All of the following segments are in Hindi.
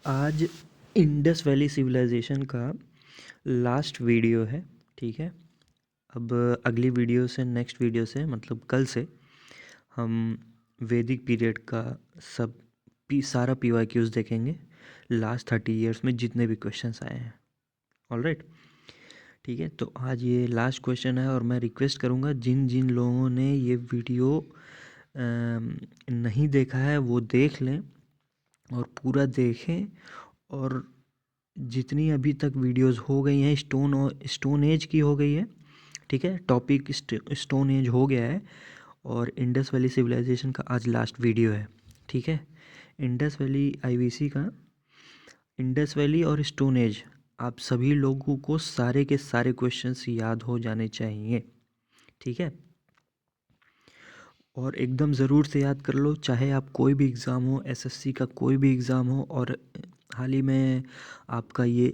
आज इंडस वैली सिविलाइजेशन का लास्ट वीडियो है। ठीक है। अब अगली वीडियो से नेक्स्ट वीडियो से मतलब कल से हम वैदिक पीरियड का सब सारा PYQs देखेंगे। लास्ट 30 इयर्स में जितने भी क्वेश्चंस आए हैं। ऑलराइट। ठीक है, तो आज ये लास्ट क्वेश्चन है और मैं रिक्वेस्ट करूँगा जिन जिन लोगों ने ये वीडियो नहीं देखा है वो देख लें और पूरा देखें। और जितनी अभी तक वीडियोस हो गई हैं स्टोन एज की हो गई है। ठीक है, टॉपिक स्टोन एज हो गया है और इंडस वैली सिविलाइजेशन का आज लास्ट वीडियो है। ठीक है, इंडस वैली IVC का इंडस वैली और स्टोन एज आप सभी लोगों को सारे के सारे क्वेश्चंस याद हो जाने चाहिए। ठीक है, और एकदम ज़रूर से याद कर लो, चाहे आप कोई भी एग्ज़ाम हो, SSC का कोई भी एग्ज़ाम हो। और हाल ही में आपका ये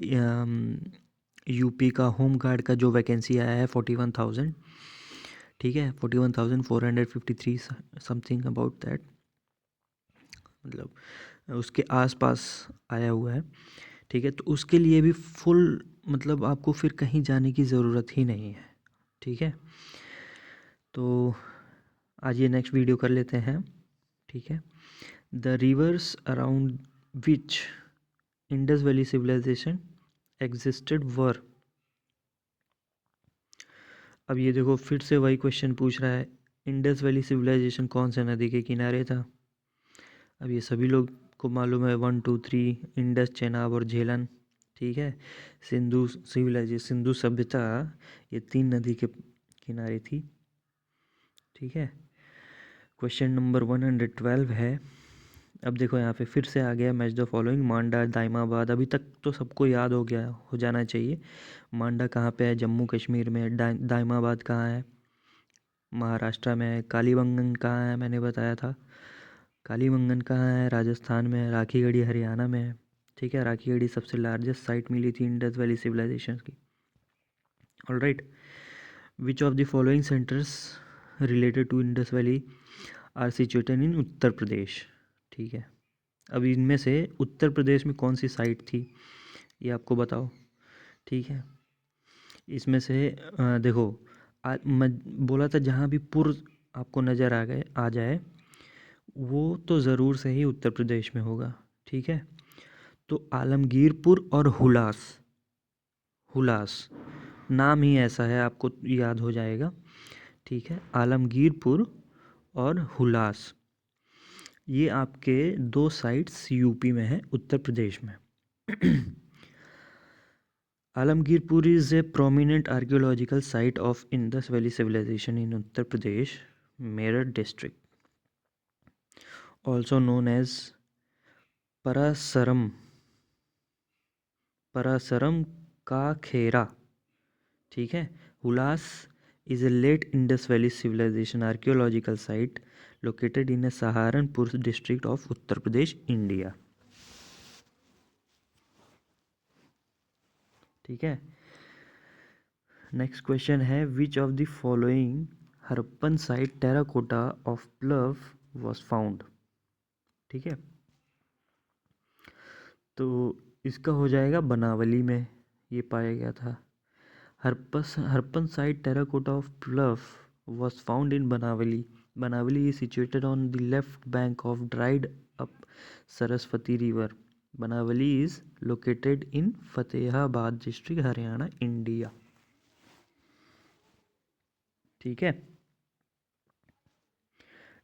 यूपी का होम गार्ड का जो वैकेंसी आया है 41,000। ठीक है, 41,453 समथिंग अबाउट दैट, मतलब उसके आसपास आया हुआ है। ठीक है, तो उसके लिए भी फुल मतलब आपको फिर कहीं जाने की ज़रूरत ही नहीं है। ठीक है, तो आज ये नेक्स्ट वीडियो कर लेते हैं। ठीक है, the rivers around which Indus valley civilization existed were. अब ये देखो फिर से वही क्वेश्चन पूछ रहा है, इंडस वैली सिविलाइजेशन कौन से नदी के किनारे था। अब ये सभी लोग को मालूम है 1 2 3 इंडस, चेनाब और झेलम। ठीक है, सिंधु सिविलाइजेशन, सिंधु सभ्यता ये 3 नदी के किनारे थी। ठीक है, क्वेश्चन नंबर 112 है। अब देखो यहाँ पे फिर से आ गया मैच द फॉलोइंग, मांडा, दाइमाबाद। अभी तक तो सबको याद हो गया हो जाना चाहिए। मांडा कहाँ पे है? जम्मू कश्मीर में। दाइमाबाद कहाँ है? महाराष्ट्र में है। कालीबंगन कहाँ है? मैंने बताया था। कालीबंगन कहाँ है? राजस्थान में है। राखीगढ़ी हरियाणा में है। ठीक है, राखीगढ़ी सबसे लार्जेस्ट साइट मिली थी इंडस वैली सिविलाइजेशन की। All right, which of the following centres related to Indus Valley are situated in Uttar Pradesh. ठीक है, अब इनमें से उत्तर प्रदेश में कौन सी साइट थी ये आपको बताओ। ठीक है, इसमें से देखो मैं बोला था जहाँ भी पुर आपको नज़र आ जाए वो तो ज़रूर से ही उत्तर प्रदेश में होगा। ठीक है, तो आलमगीरपुर और हुलास, हुलास नाम ही ऐसा है, आपको याद हो जाएगा। ठीक है, आलमगीरपुर और हुलास ये आपके 2 साइट्स यूपी में है, उत्तर प्रदेश में। Alamgirpur is a prominent archaeological site of Indus Valley Civilization in Uttar Pradesh, Meerut district, also known as Parasaram, Parasaram का खेरा। ठीक है, Hulas is a late Indus Valley Civilization archaeological site located in a Saharanpur district of Uttar Pradesh, India. ठीक है, नेक्स्ट क्वेश्चन है, which of the following Harappan site terracotta of plough was found. ठीक है, तो इसका हो जाएगा बनावली में ये पाया गया था। Harappan site terracotta of plough was found in Banawali. Banawali is situated on the left bank of dried up Saraswati river. Banawali is located in Fatehabad district, Haryana, India. ठीक है,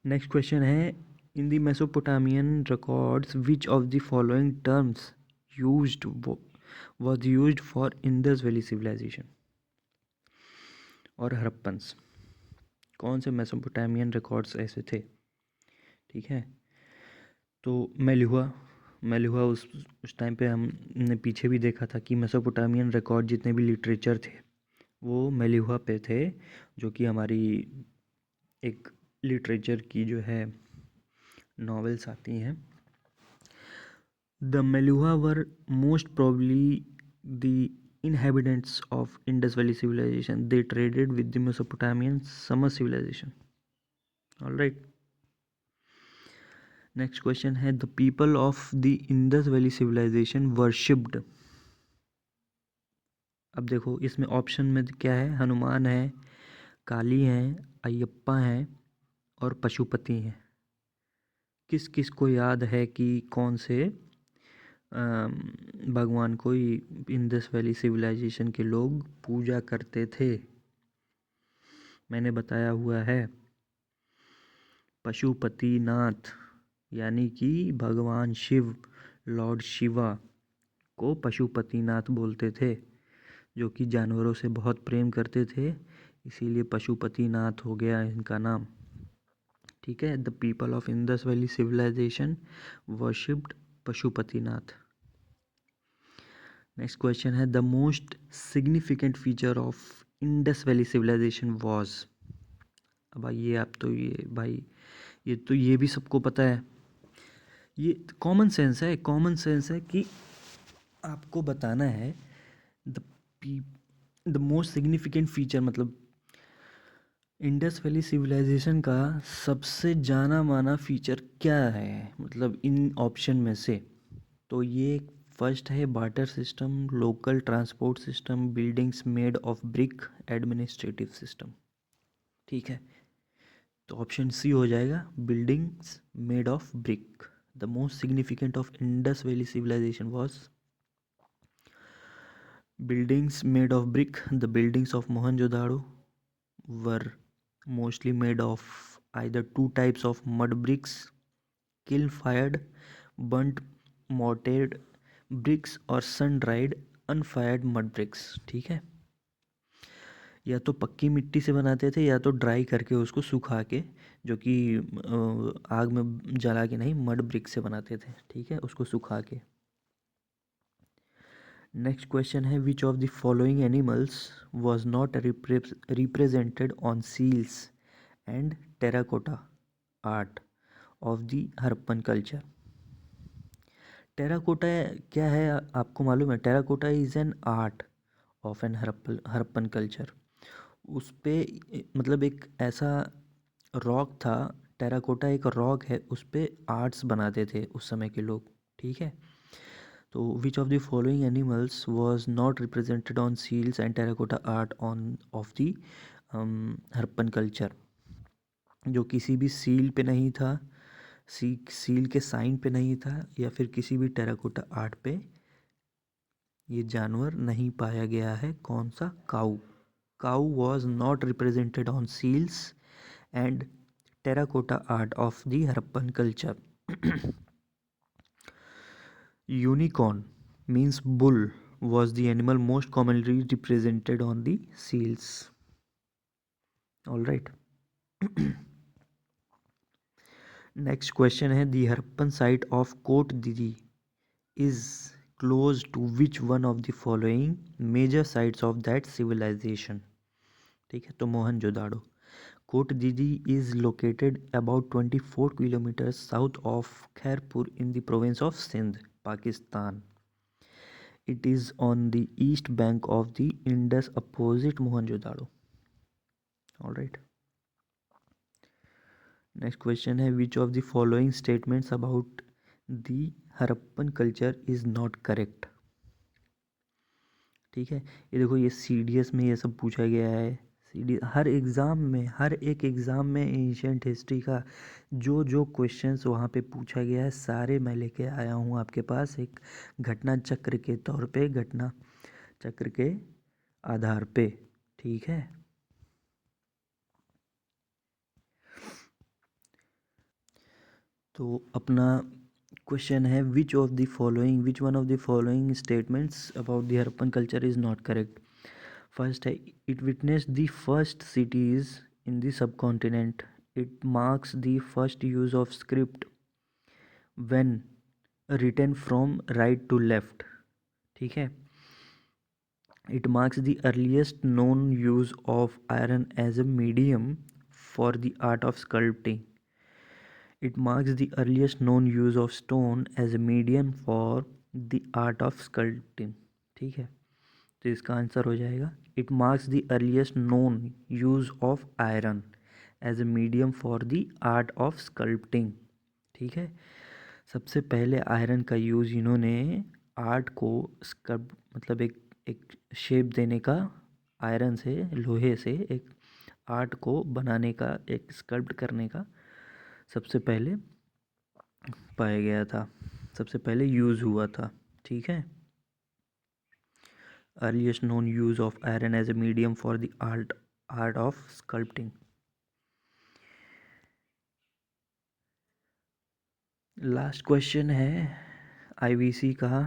नेक्स्ट क्वेश्चन है, in the Mesopotamian records which of the following terms used was used for Indus valley civilization और हरप्पन्स। कौन से मेसोपोटामियन रिकॉर्ड्स ऐसे थे? ठीक है, तो मेलुहा उस टाइम पे हमने पीछे भी देखा था कि मेसोपोटामियन रिकॉर्ड जितने भी लिटरेचर थे वो मेलुहा पे थे, जो कि हमारी एक लिटरेचर की जो है नॉवेल्स आती हैं। The Meluha were most probably the inhabitants of Indus Valley civilization. They traded with the Mesopotamian Summer civilization. All right. Next question है the people of the Indus valley civilization worshipped. अब देखो इसमें ऑप्शन में क्या है, हनुमान है, काली हैं, अयप्पा हैं और पशुपति हैं। किस किस को याद है कि कौन से भगवान को इंडस वैली सिविलाइजेशन के लोग पूजा करते थे? मैंने बताया हुआ है पशुपतिनाथ, यानी कि भगवान शिव, लॉर्ड शिवा को पशुपतिनाथ बोलते थे, जो कि जानवरों से बहुत प्रेम करते थे, इसीलिए पशुपतिनाथ हो गया इनका नाम। ठीक है, the people of Indus valley civilization worshipped Pashupatinath. Next question है the most significant feature of Indus valley civilisation was. अब भाई ये आप तो ये भाई ये भी सबको पता है, ये कॉमन सेंस है, कॉमन सेंस है कि आपको बताना है the the most significant feature, मतलब इंडस वैली सिविलाइजेशन का सबसे जाना माना फीचर क्या है, मतलब इन ऑप्शन में से। तो ये फर्स्ट है barter system, local transport system, buildings made of brick, administrative system. ठीक है, तो ऑप्शन सी हो जाएगा, buildings made of brick. The most significant of Indus valley civilisation was buildings made of brick. The buildings of Mohenjo-daro were mostly made of either two types of mud bricks, kiln fired burnt mortared bricks और sun dried unfired mud bricks। ठीक है, या तो पक्की मिट्टी से बनाते थे या तो ड्राई करके उसको सुखा के, जो कि आग में जला के नहीं, मड ब्रिक से बनाते थे। ठीक है, उसको सुखा के। नेक्स्ट क्वेश्चन है which of the following animals was not represented on seals and terracotta art of the Harappan culture. Terracotta क्या है आपको मालूम है? Terracotta is an art of an Harappan culture. उस पे मतलब एक ऐसा रॉक था, टेराकोटा एक रॉक है, उस पे आर्ट्स बनाते थे उस समय के लोग। ठीक है, तो which of the following animals was not represented on seals and terracotta art on of the Harappan culture. जो किसी भी सील पे नहीं था, सील के साइन पे नहीं था, या फिर किसी भी टेराकोटा आर्ट पे ये जानवर नहीं पाया गया है। कौन सा? Cow. Cow was not represented on seals and terracotta art of the Harappan culture. Unicorn means bull was the animal most commonly represented on the seals. All right. Next question है the Harappan site of Kot Didi is close to which one of the following major sites of that civilization? ठीक है, तो मोहनजोदाड़ो। कोट दीदी is located about 24 kilometers south of Khairpur in the province of Sindh, Pakistan. It is on the east bank of the Indus opposite Mohenjo-daro. All right. Next question है which of the following statements about the Harappan culture is not correct? ठीक है, ये देखो ये CDS में ये सब पूछा गया है। हर एग्ज़ाम में, हर एक एग्ज़ाम में एंशिएंट हिस्ट्री का जो जो क्वेश्चंस वहाँ पे पूछा गया है, सारे मैं लेके आया हूँ आपके पास एक घटना चक्र के तौर पे, घटना चक्र के आधार पे। ठीक है, तो अपना क्वेश्चन है which one of the following statements about the Harappan culture is not correct. First है it witnessed the first cities in the subcontinent, it marks the first use of script when written from right to left. ठीक है, it marks the earliest known use of iron as a medium for the art of sculpting, it marks the earliest known use of stone as a medium for the art of sculpting। ठीक है, तो इसका आंसर हो जाएगा it marks the earliest known use of iron as a medium for the art of sculpting। ठीक है। सबसे पहले आयरन का यूज़ इन्होंने आर्ट को स्कल्प मतलब एक शेप देने का, आयरन से, लोहे से एक आर्ट को बनाने का, एक स्कल्प्ट करने का सबसे पहले पाया गया था, सबसे पहले यूज़ हुआ था। ठीक है। Earliest known use of iron as a medium for the art of sculpting. Last question है आईवीसी का,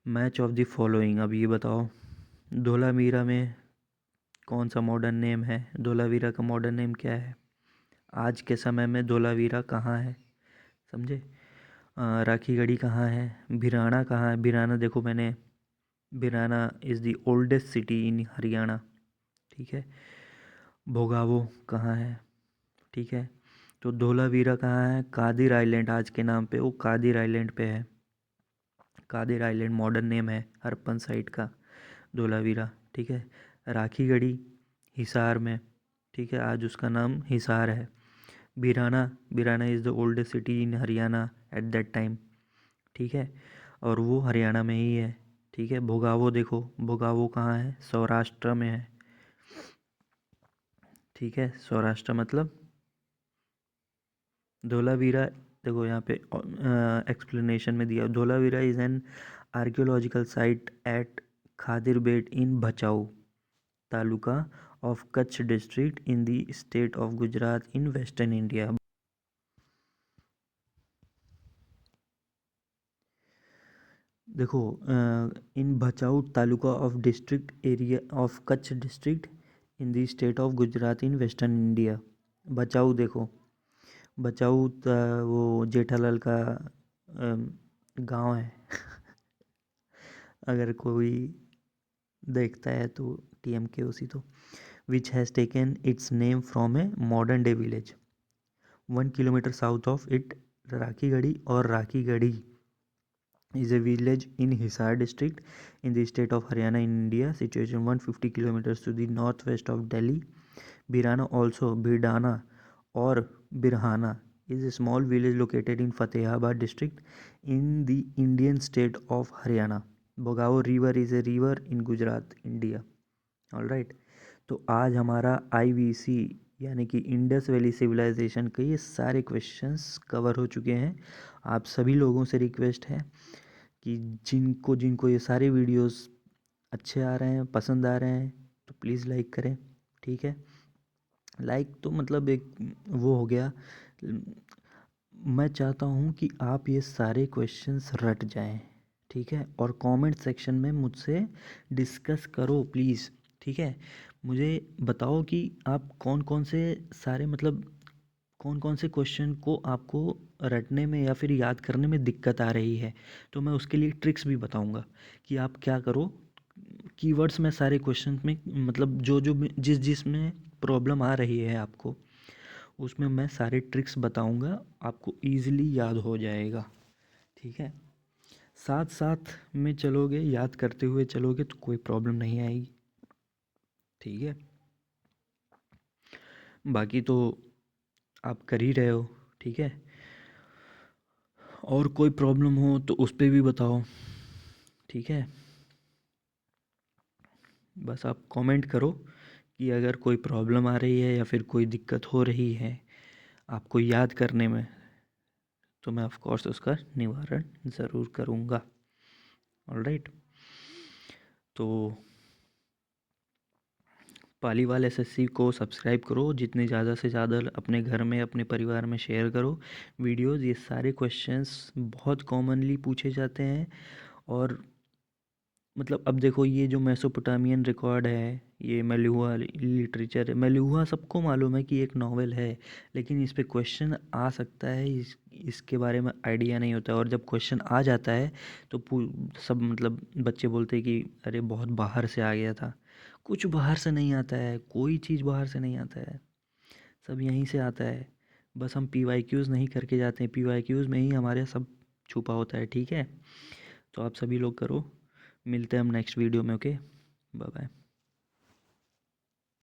मैच ऑफ द फॉलोइंग। अब ये बताओ, धोलावीरा में कौन सा मॉडर्न नेम है? धोलावीरा का मॉडर्न नेम क्या है? आज के समय में धोलावीरा कहाँ है? समझे? राखीगढ़ी कहाँ है? भिराना कहाँ है? भिराना देखो, मैंने Bhirrana is the oldest city in Haryana. ठीक है। भोगावो कहाँ है? ठीक है। तो धोलावीरा कहाँ है? कादिर आइलैंड, आज के नाम पे वो कादिर आइलैंड पे है। कादिर आइलैंड मॉडर्न नेम है हरप्पन साइट का, धोलावीरा। ठीक है। राखीगढ़ी हिसार में, ठीक है, आज उसका नाम हिसार है। Bhirrana, Bhirrana is the oldest city in Haryana at that time. ठीक है, और वो हरियाणा में ही है। ठीक है। भोगावो देखो, भोगावो कहाँ है? सौराष्ट्र में है। ठीक है, सौराष्ट्र मतलब धोलावीरा। देखो यहाँ पे एक्सप्लेनेशन में दिया, Dholavira is an archaeological site at Khadir Bet in Bhachau taluka of Kutch district in the state of Gujarat in western India. देखो, in Bhachau taluka of district area of Kutch district in the state of Gujarat in western India. Bhachau देखो, भचाऊ वो जेठालाल का गांव है। अगर कोई देखता है तो टीएमके उसी तो, which has taken it's name from a modern day village 1 kilometre south of it, Rakhigarhi. और Rakhigarhi is a village in Hisar district in the state of Haryana in India, situated 150 kilometers to the northwest of Delhi. Birana, also Birdana or Birhana, is a small village located in Fatehabad district in the Indian state of Haryana. Bogao river is a river in Gujarat, India. All right. तो आज हमारा आईवीसी यानी कि इंडस वैली सिविलाइजेशन के ये सारे क्वेश्चंस कवर हो चुके हैं। आप सभी लोगों से रिक्वेस्ट है कि जिनको जिनको ये सारे वीडियोस अच्छे आ रहे हैं, पसंद आ रहे हैं, तो प्लीज़ लाइक करें। ठीक है। लाइक तो मतलब एक वो हो गया, मैं चाहता हूँ कि आप ये सारे क्वेश्चंस रट जाएं। ठीक है। और कमेंट सेक्शन में मुझसे डिस्कस करो प्लीज़। ठीक है। मुझे बताओ कि आप कौन कौन से सारे मतलब कौन कौन से क्वेश्चन को आपको रटने में या फिर याद करने में दिक्कत आ रही है, तो मैं उसके लिए ट्रिक्स भी बताऊंगा कि आप क्या करो। कीवर्ड्स में सारे क्वेश्चन में मतलब जो जो जिस में प्रॉब्लम आ रही है आपको, उसमें मैं सारे ट्रिक्स बताऊंगा, आपको इजीली याद हो जाएगा। ठीक है। साथ साथ में चलोगे, याद करते हुए चलोगे तो कोई प्रॉब्लम नहीं आएगी। ठीक है। बाकी तो आप कर ही रहे हो। ठीक है। और कोई प्रॉब्लम हो तो उस पर भी बताओ। ठीक है। बस आप कमेंट करो कि अगर कोई प्रॉब्लम आ रही है या फिर कोई दिक्कत हो रही है आपको याद करने में, तो मैं ऑफ कोर्स उसका निवारण ज़रूर करूँगा। ऑलराइट। तो पालीवाल एसएससी को सब्सक्राइब करो, जितने ज़्यादा से ज़्यादा अपने घर में, अपने परिवार में शेयर करो वीडियोस। ये सारे क्वेश्चंस बहुत कॉमनली पूछे जाते हैं। और मतलब अब देखो, ये जो मेसोपोटामियन रिकॉर्ड है, ये मेलुहा लिटरेचर है। मेलुहा सबको मालूम है कि एक नॉवेल है, लेकिन इस पे क्वेश्चन आ सकता है, इसके बारे में आइडिया नहीं होता है। और जब क्वेश्चन आ जाता है तो सब मतलब बच्चे बोलते हैं कि अरे बहुत बाहर से आ गया था। कुछ बाहर से नहीं आता है, कोई चीज़ बाहर से नहीं आता है, सब यहीं से आता है। बस हम PYQs नहीं करके जाते हैं, PYQs में ही हमारे सब छुपा होता है। ठीक है। तो आप सभी लोग करो। मिलते हैं हम नेक्स्ट वीडियो में। Okay, bye bye.